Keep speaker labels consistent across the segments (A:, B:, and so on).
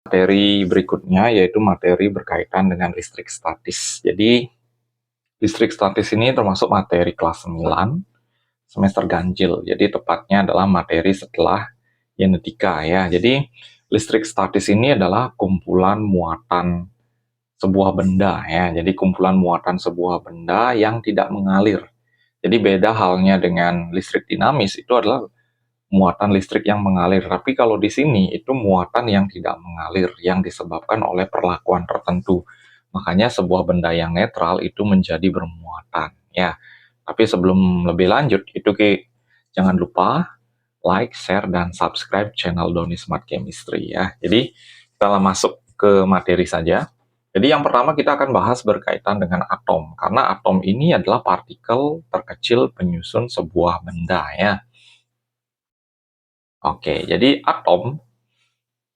A: Materi berikutnya yaitu materi berkaitan dengan listrik statis. Jadi listrik statis ini termasuk materi kelas 9 semester ganjil. Jadi tepatnya adalah materi setelah genetika ya. Jadi listrik statis ini adalah kumpulan muatan sebuah benda ya. Jadi kumpulan muatan sebuah benda yang tidak mengalir. Jadi beda halnya dengan listrik dinamis, itu adalah muatan listrik yang mengalir. Tapi kalau di sini itu muatan yang tidak mengalir, yang disebabkan oleh perlakuan tertentu. Makanya sebuah benda yang netral itu menjadi bermuatan. Ya, tapi sebelum lebih lanjut, itu jangan lupa like, share, dan subscribe channel Doni Smart Chemistry ya. Jadi kita masuk ke materi saja. Jadi yang pertama kita akan bahas berkaitan dengan atom. Karena atom ini adalah partikel terkecil penyusun sebuah benda ya. Oke, jadi atom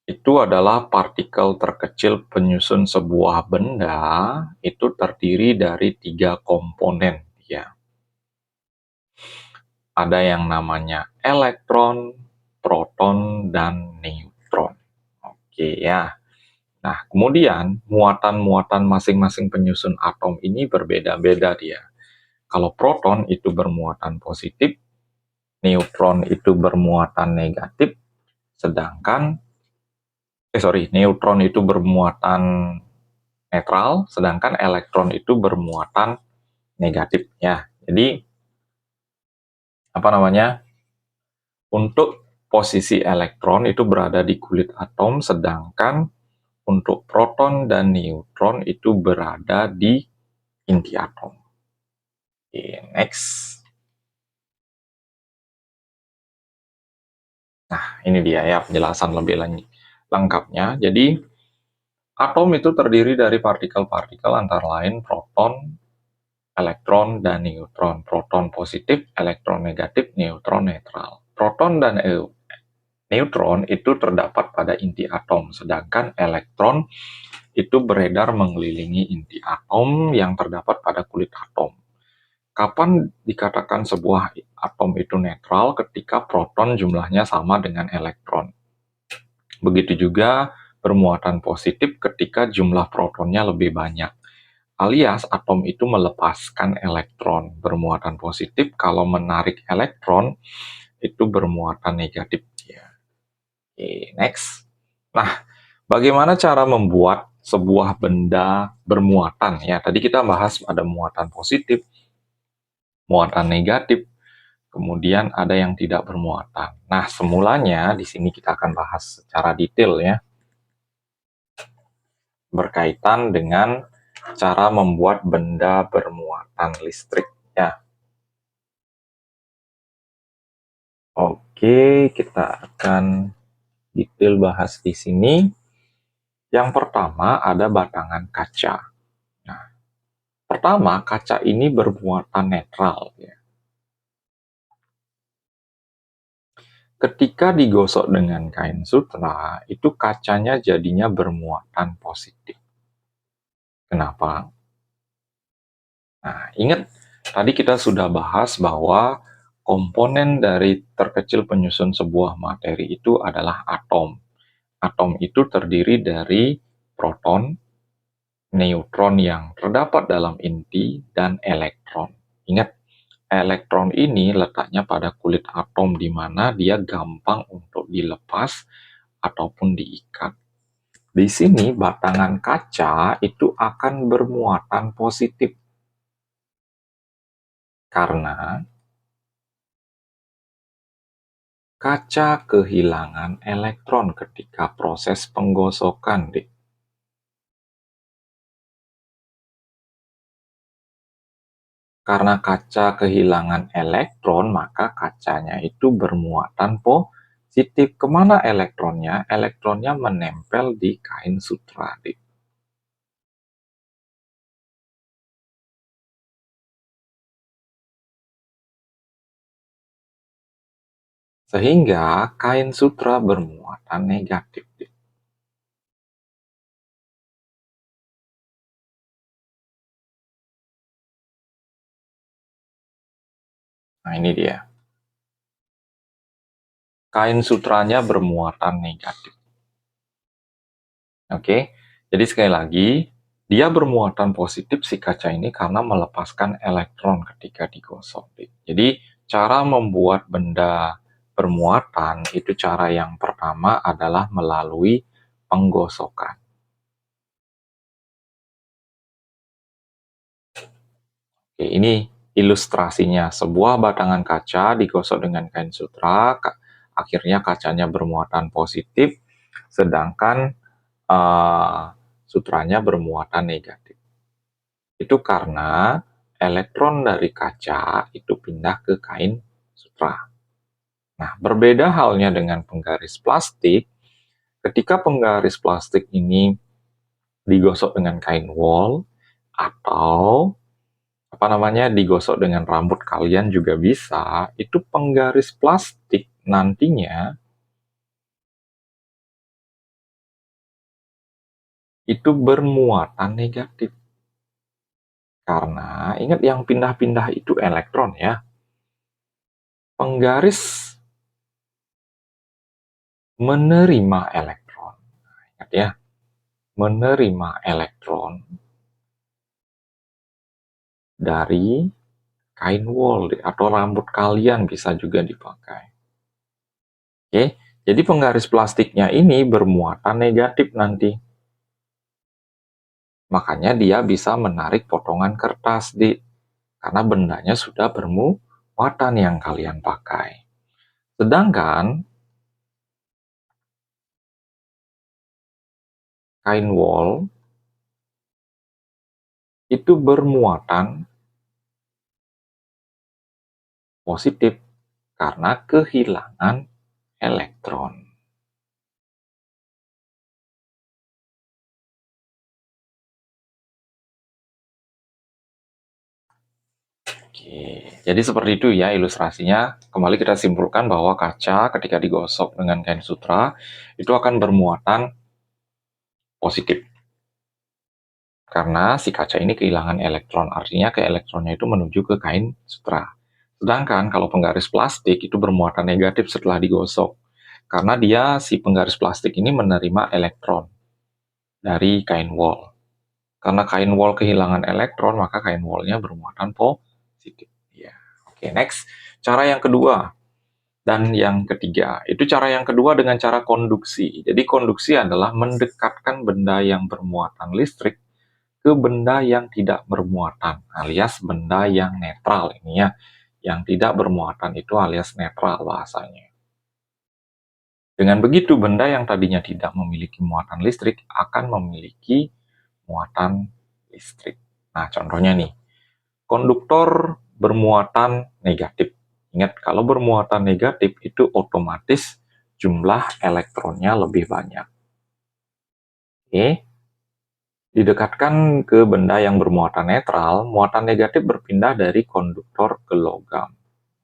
A: itu adalah partikel terkecil penyusun sebuah benda, itu terdiri dari 3 komponen ya. Ada yang namanya elektron, proton, dan neutron. Oke ya. Nah, kemudian muatan-muatan masing-masing penyusun atom ini berbeda-beda dia. Kalau proton itu bermuatan positif, neutron itu bermuatan negatif, sedangkan neutron itu bermuatan netral, sedangkan elektron itu bermuatan negatif ya. Jadi apa namanya? Untuk posisi elektron itu berada di kulit atom, sedangkan untuk proton dan neutron itu berada di inti atom. Oke, next. Nah, ini dia ya penjelasan lebih lengkapnya. Jadi atom itu terdiri dari partikel-partikel antara lain proton, elektron, dan neutron. Proton positif, elektron negatif, neutron netral. Proton dan neutron itu terdapat pada inti atom, sedangkan elektron itu beredar mengelilingi inti atom yang terdapat pada kulit atom. Kapan dikatakan sebuah atom itu netral? Ketika proton jumlahnya sama dengan elektron. Begitu juga bermuatan positif ketika jumlah protonnya lebih banyak. Alias atom itu melepaskan elektron bermuatan positif, kalau menarik elektron itu bermuatan negatif. Oke, next. Nah, bagaimana cara membuat sebuah benda bermuatan ya? Tadi kita bahas ada muatan positif, muatan negatif, kemudian ada yang tidak bermuatan. Nah, semulanya di sini kita akan bahas secara detail ya, berkaitan dengan cara membuat benda bermuatan listrik ya. Oke, kita akan detail bahas di sini. Yang pertama ada batangan kaca. Nah, pertama kaca ini bermuatan netral ya. Ketika digosok dengan kain sutra, itu kacanya jadinya bermuatan positif. Kenapa? Nah, ingat tadi kita sudah bahas bahwa komponen dari terkecil penyusun sebuah materi itu adalah atom. Atom itu terdiri dari proton, neutron yang terdapat dalam inti, dan elektron. Ingat, elektron ini letaknya pada kulit atom di mana dia gampang untuk dilepas ataupun diikat. Di sini batangan kaca itu akan bermuatan positif karena kaca kehilangan elektron ketika proses penggosokan. Karena kaca kehilangan elektron, maka kacanya itu bermuatan positif. Kemana elektronnya? Elektronnya menempel di kain sutra. Sehingga kain sutra bermuatan negatif. Nah, ini dia. Kain sutranya bermuatan negatif. Oke, jadi sekali lagi, dia bermuatan positif si kaca ini karena melepaskan elektron ketika digosok. Jadi, cara membuat benda bermuatan itu cara yang pertama adalah melalui penggosokan. Oke, ini ilustrasinya. Sebuah batangan kaca digosok dengan kain sutra, akhirnya kacanya bermuatan positif, sedangkan sutranya bermuatan negatif. Itu karena elektron dari kaca itu pindah ke kain sutra. Nah, berbeda halnya dengan penggaris plastik. Ketika penggaris plastik ini digosok dengan kain wol atau digosok dengan rambut kalian juga bisa, itu penggaris plastik nantinya itu bermuatan negatif. Karena ingat yang pindah-pindah itu elektron ya. Penggaris menerima elektron. Ingat ya, menerima elektron dari kain wol atau rambut kalian bisa juga dipakai. Oke, jadi penggaris plastiknya ini bermuatan negatif nanti. Makanya dia bisa menarik potongan kertas karena bendanya sudah bermuatan yang kalian pakai. Sedangkan kain wol itu bermuatan positif karena kehilangan elektron. Oke, jadi seperti itu ya ilustrasinya. Kembali kita simpulkan bahwa kaca ketika digosok dengan kain sutra itu akan bermuatan positif. Karena si kaca ini kehilangan elektron, artinya ke elektronnya itu menuju ke kain sutra. Sedangkan kalau penggaris plastik itu bermuatan negatif setelah digosok. Karena dia si penggaris plastik ini menerima elektron dari kain wol. Karena kain wol kehilangan elektron, maka kain wolnya bermuatan positif. Ya. Oke, next. Cara yang kedua dan yang ketiga. Itu cara yang kedua dengan cara konduksi. Jadi konduksi adalah mendekatkan benda yang bermuatan listrik ke benda yang tidak bermuatan, alias benda yang netral ini ya. Yang tidak bermuatan itu alias netral bahasanya. Dengan begitu, benda yang tadinya tidak memiliki muatan listrik akan memiliki muatan listrik. Nah, contohnya nih, konduktor bermuatan negatif. Ingat, kalau bermuatan negatif itu otomatis jumlah elektronnya lebih banyak. Oke, didekatkan ke benda yang bermuatan netral, muatan negatif berpindah dari konduktor ke logam.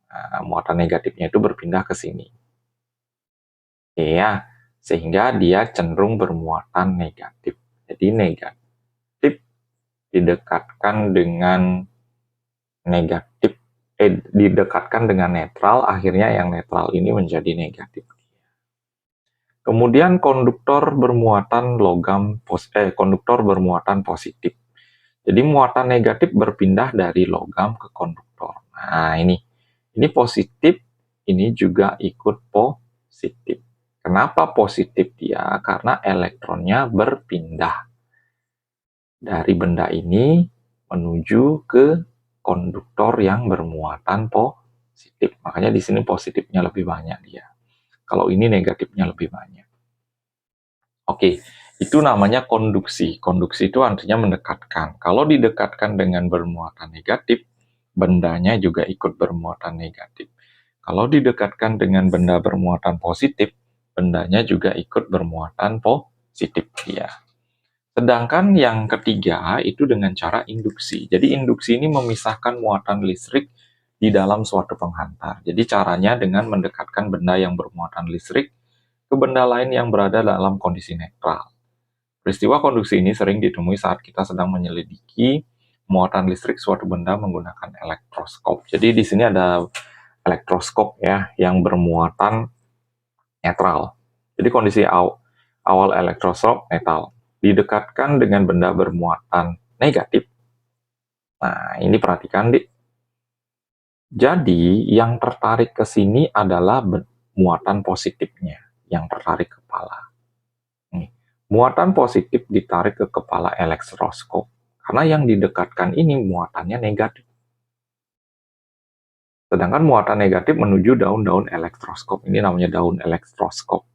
A: Nah, muatan negatifnya itu berpindah ke sini. Oke ya, sehingga dia cenderung bermuatan negatif. Jadi negatif didekatkan dengan negatif didekatkan dengan netral, akhirnya yang netral ini menjadi negatif. Kemudian konduktor bermuatan konduktor bermuatan positif. Jadi muatan negatif berpindah dari logam ke konduktor. Nah, ini positif, ini juga ikut positif. Kenapa positif dia? Karena elektronnya berpindah dari benda ini menuju ke konduktor yang bermuatan positif. Makanya di sini positifnya lebih banyak dia. Kalau ini negatifnya lebih banyak. Oke, itu namanya konduksi. Konduksi itu artinya mendekatkan. Kalau didekatkan dengan bermuatan negatif, bendanya juga ikut bermuatan negatif. Kalau didekatkan dengan benda bermuatan positif, bendanya juga ikut bermuatan positif. Ya. Sedangkan yang ketiga itu dengan cara induksi. Jadi induksi ini memisahkan muatan listrik di dalam suatu penghantar. Jadi caranya dengan mendekatkan benda yang bermuatan listrik ke benda lain yang berada dalam kondisi netral. Peristiwa konduksi ini sering ditemui saat kita sedang menyelidiki muatan listrik suatu benda menggunakan elektroskop. Jadi di sini ada elektroskop ya yang bermuatan netral. Jadi kondisi awal elektroskop netral. didekatkan dengan benda bermuatan negatif. Nah, ini perhatikan, Dik. Jadi, yang tertarik ke sini adalah muatan positifnya, yang tertarik ke kepala. Nih, muatan positif ditarik ke kepala elektroskop, karena yang didekatkan ini muatannya negatif. Sedangkan muatan negatif menuju daun-daun elektroskop. Ini namanya daun elektroskop.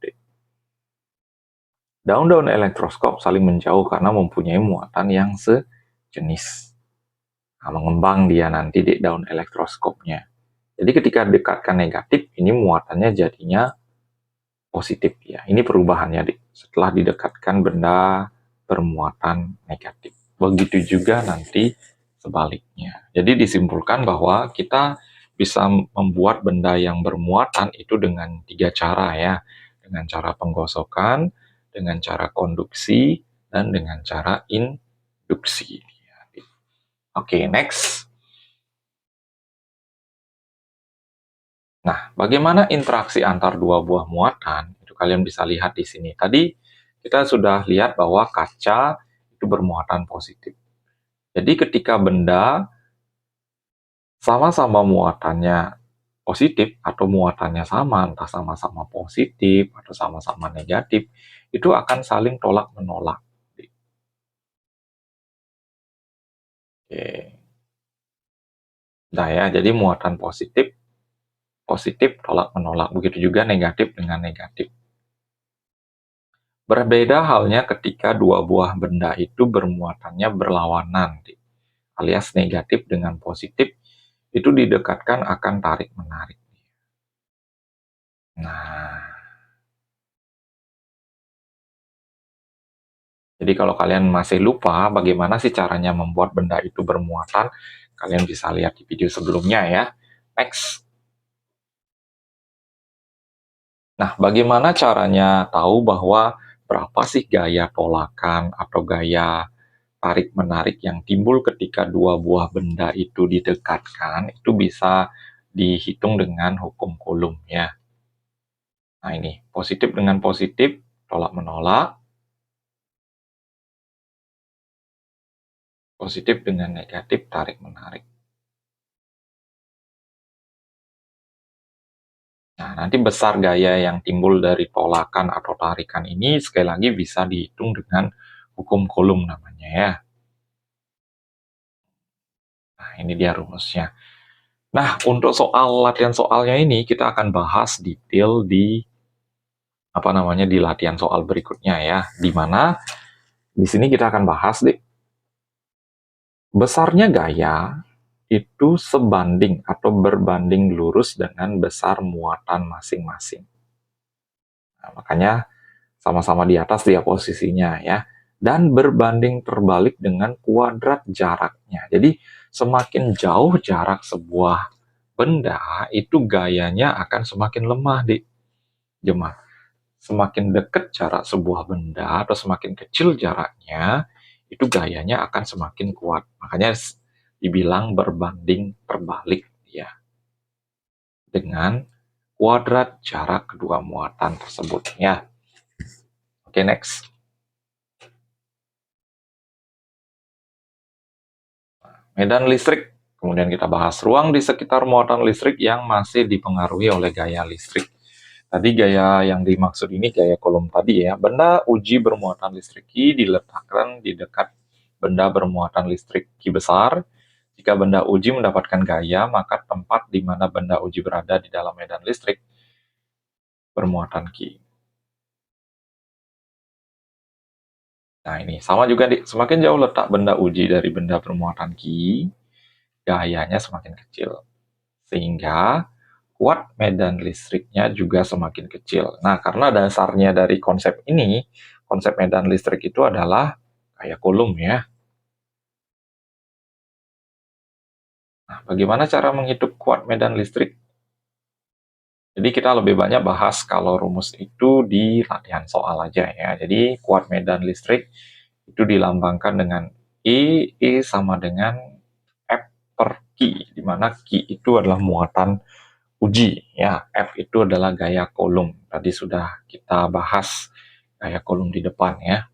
A: Daun-daun elektroskop saling menjauh karena mempunyai muatan yang sejenis. Nah, mengembang dia nanti di daun elektroskopnya. Jadi ketika dekatkan negatif, ini muatannya jadinya positif ya. Ini perubahannya setelah didekatkan benda bermuatan negatif. Begitu juga nanti sebaliknya. Jadi disimpulkan bahwa kita bisa membuat benda yang bermuatan itu dengan 3 cara ya. Dengan cara penggosokan, dengan cara konduksi, dan dengan cara induksi. Oke, next. Nah, bagaimana interaksi antar dua buah muatan? Itu kalian bisa lihat di sini. Tadi kita sudah lihat bahwa kaca itu bermuatan positif. Jadi ketika benda sama-sama muatannya positif atau muatannya sama, entah sama-sama positif atau sama-sama negatif, itu akan saling tolak-menolak. Oke. Nah ya, jadi muatan positif, positif tolak-menolak. Begitu juga negatif dengan negatif. Berbeda halnya ketika dua buah benda itu bermuatannya berlawanan, alias negatif dengan positif, itu didekatkan akan tarik-menarik. Nah, jadi kalau kalian masih lupa bagaimana sih caranya membuat benda itu bermuatan, kalian bisa lihat di video sebelumnya ya. Next. Nah, bagaimana caranya tahu bahwa berapa sih gaya tolakan atau gaya tarik-menarik yang timbul ketika dua buah benda itu didekatkan, itu bisa dihitung dengan hukum Coulomb ya. Nah ini, positif dengan positif, tolak-menolak. Positif dengan negatif, tarik-menarik. Nah, nanti besar gaya yang timbul dari tolakan atau tarikan ini sekali lagi bisa dihitung dengan hukum Coulomb namanya ya. Nah, ini dia rumusnya. Nah, untuk latihan soalnya ini kita akan bahas detail di di latihan soal berikutnya ya. Di mana di sini kita akan bahas besarnya gaya itu sebanding atau berbanding lurus dengan besar muatan masing-masing. Nah, makanya sama-sama di atas dia posisinya ya. Dan berbanding terbalik dengan kuadrat jaraknya. Jadi semakin jauh jarak sebuah benda, itu gayanya akan semakin lemah di jemaah. Semakin dekat jarak sebuah benda atau semakin kecil jaraknya, itu gayanya akan semakin kuat. Makanya dibilang berbanding terbalik ya dengan kuadrat jarak kedua muatan tersebut ya. Oke, next. Medan listrik. Kemudian kita bahas ruang di sekitar muatan listrik yang masih dipengaruhi oleh gaya listrik. Tadi gaya yang dimaksud ini gaya Coulomb tadi ya. Benda uji bermuatan listrik Q diletakkan di dekat benda bermuatan listrik Q besar. Jika benda uji mendapatkan gaya, maka tempat di mana benda uji berada di dalam medan listrik bermuatan Q. Nah ini sama juga, semakin jauh letak benda uji dari benda bermuatan Q, gayanya semakin kecil. Sehingga kuat medan listriknya juga semakin kecil. Nah, karena dasarnya dari konsep ini, konsep medan listrik itu adalah kayak Coulomb ya. Nah, bagaimana cara menghitung kuat medan listrik? Jadi kita lebih banyak bahas kalau rumus itu di latihan soal aja ya. Jadi kuat medan listrik itu dilambangkan dengan E sama dengan F per Q, di mana Q itu adalah muatan uji ya. F itu adalah gaya Coulomb. Tadi sudah kita bahas gaya Coulomb di depan ya.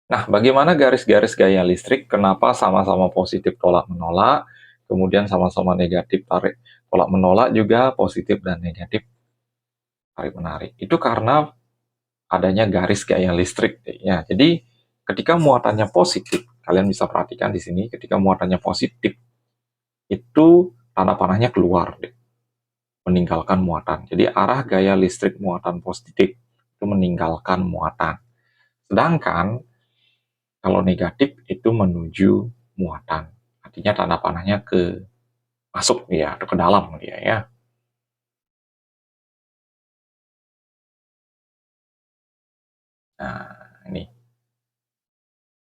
A: Nah, bagaimana garis-garis gaya listrik? Kenapa sama-sama positif tolak-menolak, kemudian sama-sama negatif tarik tolak-menolak juga positif dan negatif tarik-menarik? Itu karena adanya garis gaya listrik. Ya, jadi ketika muatannya positif, kalian bisa perhatikan di sini, ketika muatannya positif, itu tanda panahnya keluar, meninggalkan muatan. Jadi arah gaya listrik muatan positif itu meninggalkan muatan. Sedangkan kalau negatif itu menuju muatan. Artinya tanda panahnya ke masuk ya, atau ke dalam dia ya. Nah, ini.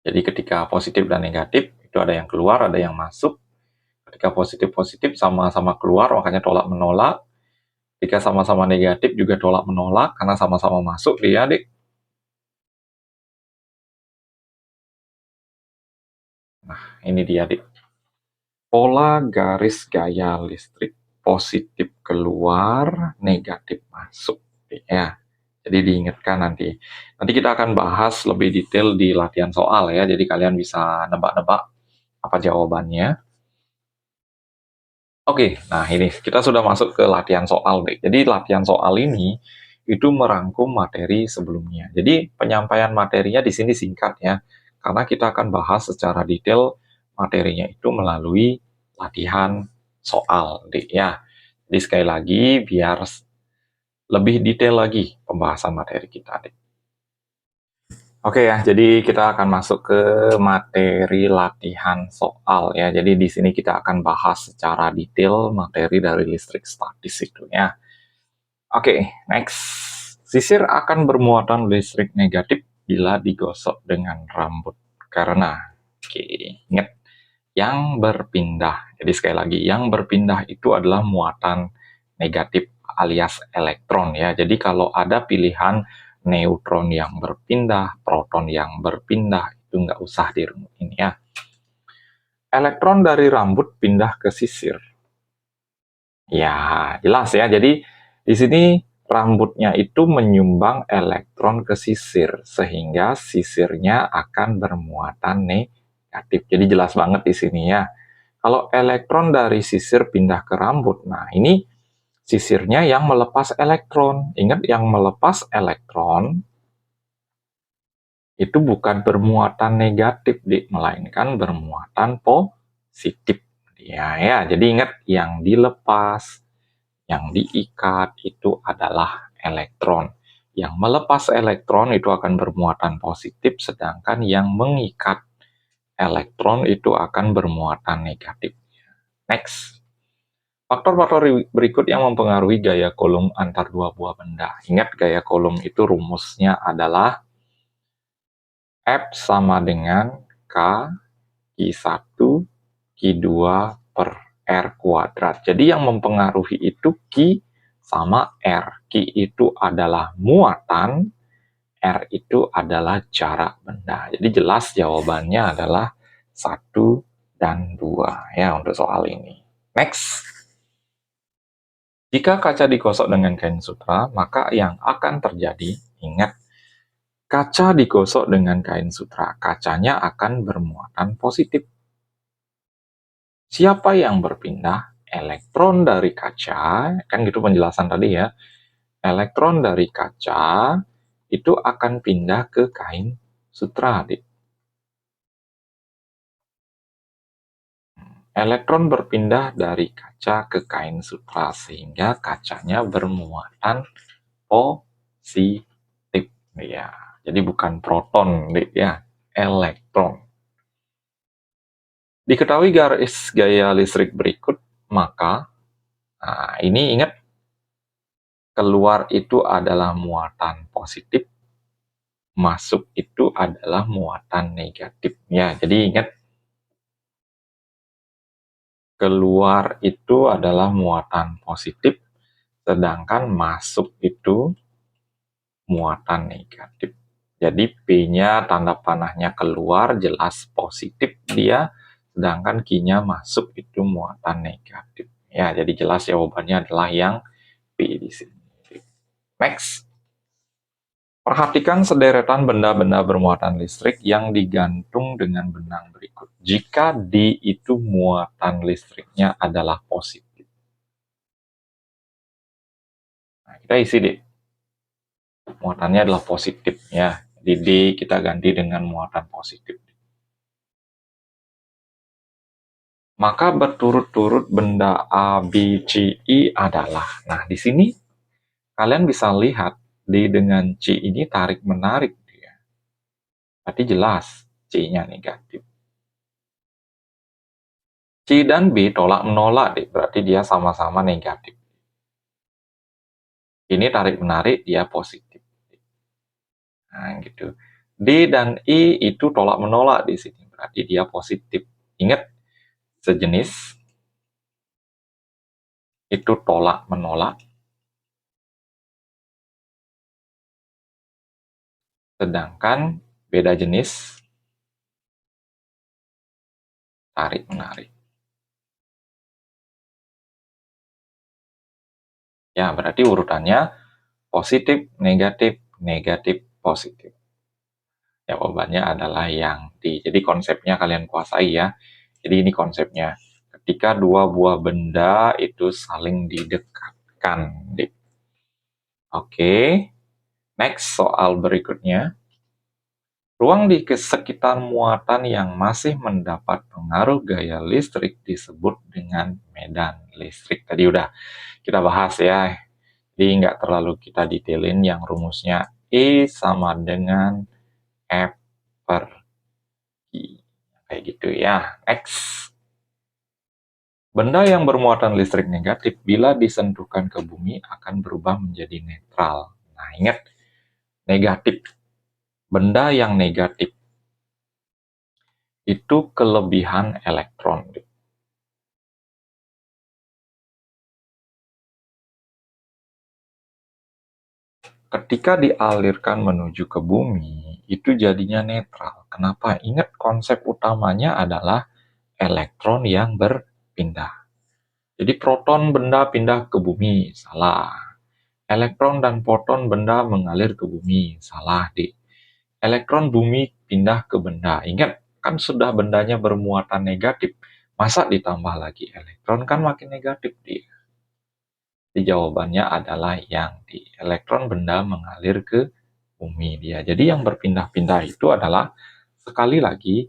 A: Jadi ketika positif dan negatif itu ada yang keluar, ada yang masuk. Ketika positif-positif sama-sama keluar, makanya tolak menolak. Ketika sama-sama negatif juga tolak menolak karena sama-sama masuk dia, adik. Nah, ini dia, adik. Pola garis gaya listrik positif keluar, negatif masuk. Ya, jadi diingatkan nanti. Nanti kita akan bahas lebih detail di latihan soal ya. Jadi kalian bisa nebak-nebak apa jawabannya. Oke, nah ini kita sudah masuk ke latihan soal, deh. Jadi latihan soal ini itu merangkum materi sebelumnya. Jadi penyampaian materinya di sini singkat ya, karena kita akan bahas secara detail materinya itu melalui latihan soal, deh ya. Jadi sekali lagi biar lebih detail lagi pembahasan materi kita, deh. Oke ya, jadi kita akan masuk ke materi latihan soal ya. Jadi di sini kita akan bahas secara detail materi dari listrik statis itu ya. Oke, next. Sisir akan bermuatan listrik negatif bila digosok dengan rambut. Karena, oke, ingat, yang berpindah. Jadi sekali lagi, yang berpindah itu adalah muatan negatif alias elektron ya. Jadi kalau ada pilihan neutron yang berpindah, proton yang berpindah, itu nggak usah dirumutin ya. Elektron dari rambut pindah ke sisir. Ya, jelas ya. Jadi di sini rambutnya itu menyumbang elektron ke sisir, sehingga sisirnya akan bermuatan negatif. Jadi jelas banget di sini ya. Kalau elektron dari sisir pindah ke rambut, nah ini sisirnya yang melepas elektron. Ingat, yang melepas elektron itu bukan bermuatan negatif, melainkan bermuatan positif. Ya, jadi ingat, yang dilepas, yang diikat itu adalah elektron. Yang melepas elektron itu akan bermuatan positif, sedangkan yang mengikat elektron itu akan bermuatan negatif. Next. Faktor-faktor berikut yang mempengaruhi gaya kolom antar dua buah benda. Ingat, gaya kolom itu rumusnya adalah F sama dengan K Q1 Q2 per R kuadrat. Jadi yang mempengaruhi itu Q sama R. Q itu adalah muatan, R itu adalah jarak benda. Jadi jelas jawabannya adalah 1 dan 2 ya untuk soal ini. Next. Jika kaca digosok dengan kain sutra, maka yang akan terjadi, ingat, kaca digosok dengan kain sutra, kacanya akan bermuatan positif. Siapa yang berpindah? Elektron dari kaca, kan gitu penjelasan tadi ya. Elektron dari kaca itu akan pindah ke kain sutra, Dik. Elektron berpindah dari kaca ke kain sutra, sehingga kacanya bermuatan positif. Ya, jadi bukan proton, ya, elektron. Diketahui garis gaya listrik berikut, maka nah, ini ingat, keluar itu adalah muatan positif, masuk itu adalah muatan negatif. Ya, jadi ingat, keluar itu adalah muatan positif, sedangkan masuk itu muatan negatif. Jadi P-nya tanda panahnya keluar, jelas positif dia, sedangkan Q-nya masuk itu muatan negatif. Ya, jadi jelas jawabannya adalah yang P di sini. Next. Perhatikan sederetan benda-benda bermuatan listrik yang digantung dengan benang berikut. Jika D itu muatan listriknya adalah positif. Nah, kita isi D. Muatannya adalah positif ya. Di D kita ganti dengan muatan positif. Maka berturut-turut benda A, B, C, I adalah. Nah, di sini kalian bisa lihat D dengan C ini tarik-menarik. Berarti jelas C-nya negatif. C dan B tolak-menolak, berarti dia sama-sama negatif. Ini tarik-menarik, dia positif. Nah, gitu. D dan I itu tolak-menolak di sini, berarti dia positif. Ingat, sejenis itu tolak-menolak, sedangkan beda jenis tarik-menarik. Ya, berarti urutannya positif, negatif, negatif, positif. Jawabannya adalah yang D. Jadi konsepnya kalian kuasai ya. Jadi ini konsepnya. Ketika dua buah benda itu saling didekatkan. Oke. Next, soal berikutnya. Ruang di sekitar muatan yang masih mendapat pengaruh gaya listrik disebut dengan medan listrik. Tadi udah kita bahas ya. Jadi nggak terlalu kita detailin, yang rumusnya E sama dengan F per I. Kayak gitu ya. Next. Benda yang bermuatan listrik negatif bila disentuhkan ke bumi akan berubah menjadi netral. Nah, ingat, negatif. Benda yang negatif itu kelebihan elektron. Ketika dialirkan menuju ke bumi, itu jadinya netral. Kenapa? Ingat, konsep utamanya adalah elektron yang berpindah. Jadi proton benda pindah ke bumi, salah. Elektron dan proton benda mengalir ke bumi, salah, Dik. Elektron bumi pindah ke benda. Ingat, kan sudah bendanya bermuatan negatif. Masa ditambah lagi elektron, kan makin negatif, Dik. Jadi jawabannya adalah yang di elektron benda mengalir ke bumi dia. Jadi yang berpindah-pindah itu adalah sekali lagi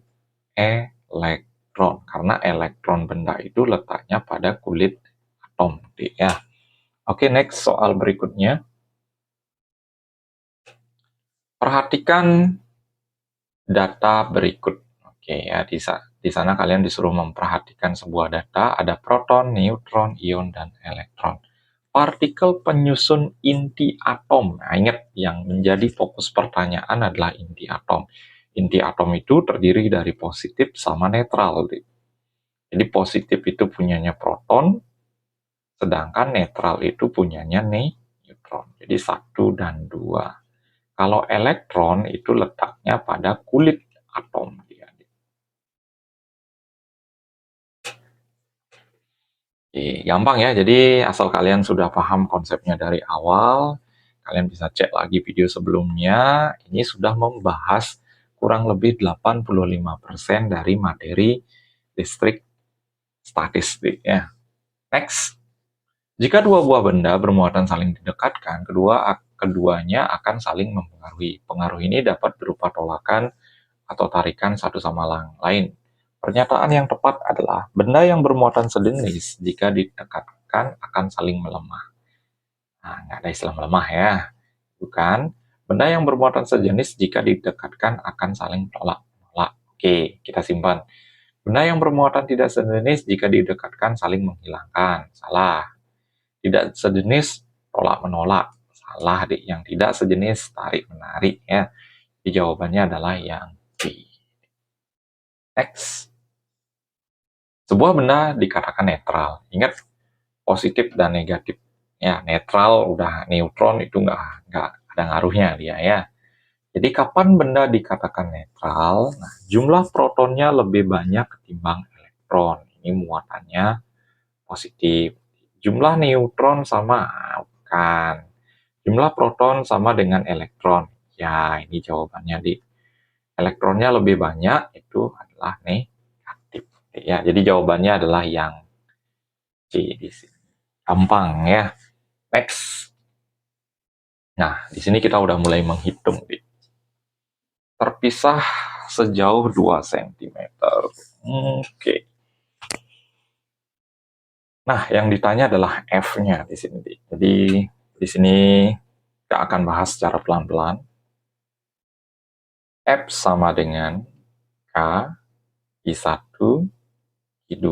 A: elektron, karena elektron benda itu letaknya pada kulit atom, ya. Oke, next soal berikutnya. Perhatikan data berikut. Oke ya, di sana kalian disuruh memperhatikan sebuah data, ada proton, neutron, ion, dan elektron. Partikel penyusun inti atom. Nah, ingat, yang menjadi fokus pertanyaan adalah inti atom. Inti atom itu terdiri dari positif sama netral. Jadi positif itu punyanya proton, sedangkan netral itu punyanya neutron. Jadi 1 dan 2. Kalau elektron itu letaknya pada kulit atom. Gampang ya, jadi asal kalian sudah paham konsepnya dari awal, kalian bisa cek lagi video sebelumnya, ini sudah membahas kurang lebih 85% dari materi listrik statistik ya. Next, jika dua buah benda bermuatan saling didekatkan, keduanya akan saling mempengaruhi. Pengaruh ini dapat berupa tolakan atau tarikan satu sama lain. Pernyataan yang tepat adalah benda yang bermuatan sejenis jika didekatkan akan saling melemah. Nah, nggak ada istilah melemah ya. Bukan. Benda yang bermuatan sejenis jika didekatkan akan saling tolak-menolak. Oke, kita simpan. Benda yang bermuatan tidak sejenis jika didekatkan saling menghilangkan. Salah. Tidak sejenis tolak-menolak. Salah, Yang tidak sejenis tarik-menarik ya. Jadi jawabannya adalah yang B. Next. Sebuah benda dikatakan netral. Ingat, positif dan negatif. Ya, netral udah neutron itu nggak ada ngaruhnya dia ya. Jadi kapan benda dikatakan netral? Nah, jumlah protonnya lebih banyak ketimbang elektron. Ini muatannya positif. Jumlah neutron sama, bukan. Jumlah proton sama dengan elektron. Ya, ini jawabannya di elektronnya lebih banyak itu adalah negatif. Ya, jadi jawabannya adalah yang C di sini. Gampang ya. Next. Nah, di sini kita udah mulai menghitung. Terpisah sejauh 2 cm. Oke. Nah, yang ditanya adalah F-nya di sini. Jadi, di sini kita akan bahas secara pelan-pelan. F sama dengan K I1 I2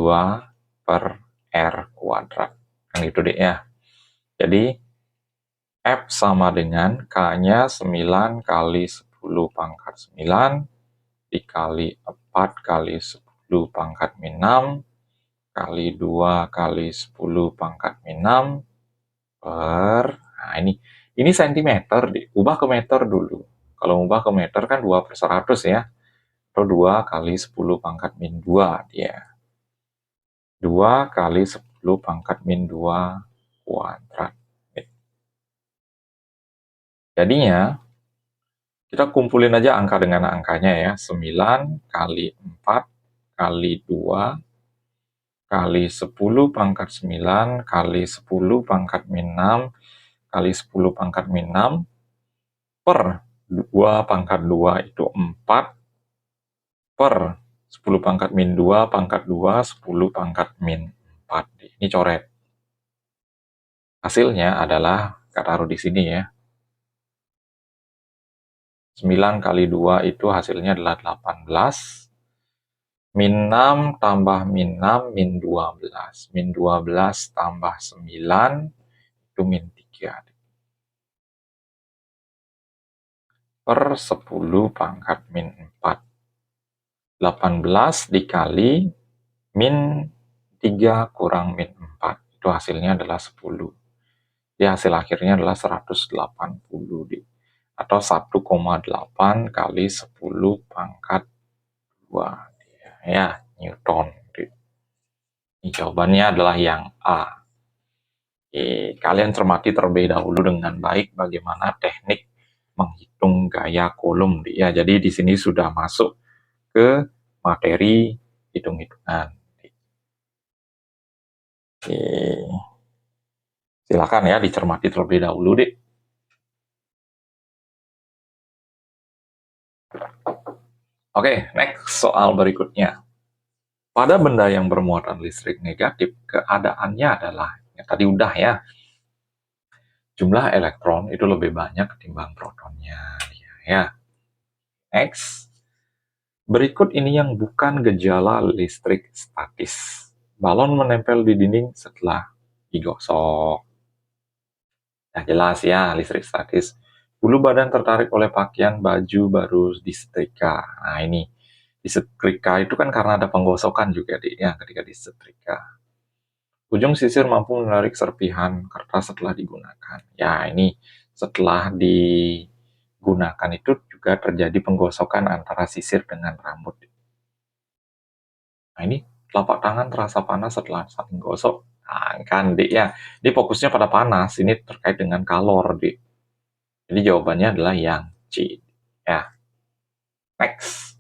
A: per R kuadrat. Kan itu deh ya. Jadi, F sama dengan K-nya 9 kali 10 pangkat 9 dikali 4 kali 10 pangkat min 6 kali 2 kali 10 pangkat min 6 per, nah ini sentimeter, ubah ke meter dulu. Kalau ubah ke meter kan 2/100 ya, atau 2 kali 10 pangkat min 2 dia. 2 kali 10 pangkat min 2 kuadrat. Jadinya, kita kumpulin aja angka dengan angkanya ya. 9 kali 4 kali 2 kali 10 pangkat 9 kali 10 pangkat min 6 kali 10 pangkat min 6 per 2 pangkat 2 itu 4 per 10 pangkat min 2 pangkat 2 10 pangkat min 4. Ini coret. Hasilnya adalah, kita taruh di sini ya. 9 kali 2 itu hasilnya adalah 18. Min 6 tambah min 6 min 12. Min 12 tambah 9 itu min 3. Per 10 pangkat min 4. 18 dikali min 3 kurang min 4. Itu hasilnya adalah 10. Jadi hasil akhirnya adalah 180 atau 1,8 kali 10 pangkat 2 ya, Newton. Ini jawabannya adalah yang A. Kalian cermati terlebih dahulu dengan baik bagaimana teknik menghitung gaya Coulomb ya. Jadi di sini sudah masuk ke materi hitung-hitungan. Silakan ya dicermati terlebih dahulu deh. Oke, next soal berikutnya. Pada benda yang bermuatan listrik negatif, keadaannya adalah, yang tadi udah ya, jumlah elektron itu lebih banyak ketimbang protonnya. Ya. Next. Berikut ini yang bukan gejala listrik statis. Balon menempel di dinding setelah digosok. Nah, jelas ya, listrik statis. Bulu badan tertarik oleh pakaian baju baru disetrika. Nah, ini disetrika itu kan karena ada penggosokan juga ya, ketika disetrika. Ujung sisir mampu menarik serpihan kertas setelah digunakan. Ya, ini setelah digunakan itu juga terjadi penggosokan antara sisir dengan rambut. Nah, ini telapak tangan terasa panas setelah saling gosok. Nah, kan, ya. Ini fokusnya pada panas. Ini terkait dengan kalor, Jadi jawabannya adalah yang C. Ya. Next.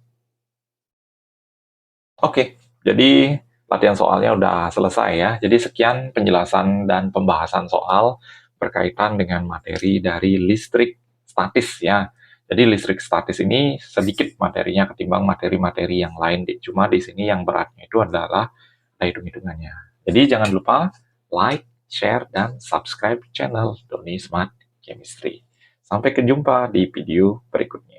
A: Oke, jadi latihan soalnya udah selesai ya. Jadi sekian penjelasan dan pembahasan soal berkaitan dengan materi dari listrik statis ya. Jadi listrik statis ini sedikit materinya ketimbang materi-materi yang lain. Cuma di sini yang beratnya itu adalah hitung-hitungannya. Jadi jangan lupa like, share, dan subscribe channel Doni Smart Chemistry. Sampai jumpa di video berikutnya.